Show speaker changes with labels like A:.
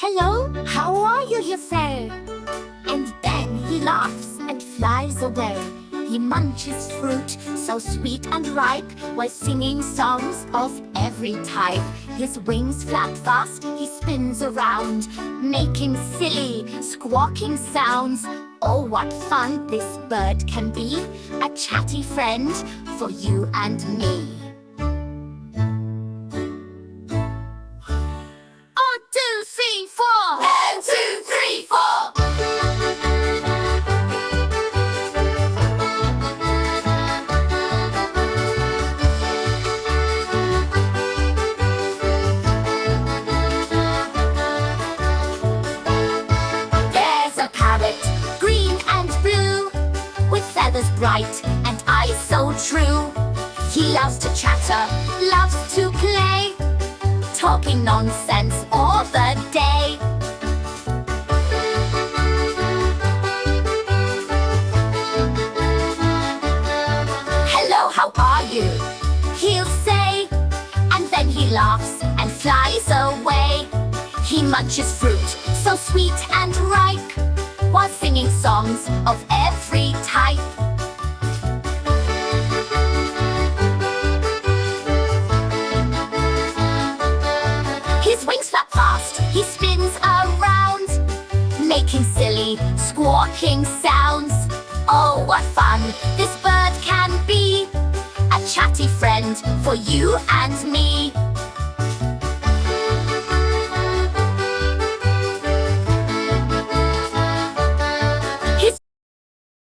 A: Hello, how are you, you say? And then he laughs and flies away. He munches fruit so sweet and ripe, while singing songs of every type. His wings flap fast, he spins around, making silly, squawking sounds. Oh, what fun this bird can be, a chatty friend for you and me. 1, 2, 3, 4. 1, 2, 3, 4. There's a parrot, green and blue, with feathers bright and eyes so true. He loves to chatter, loves to play, talking nonsense all the day. Hello, how are you? He'll say, and then he laughs and flies away. He munches fruit so sweet and ripe, while singing songs of every type. His wings flap fast, he spins around, making silly, squawking sounds. Oh, what fun this bird can be, a chatty friend for you and me.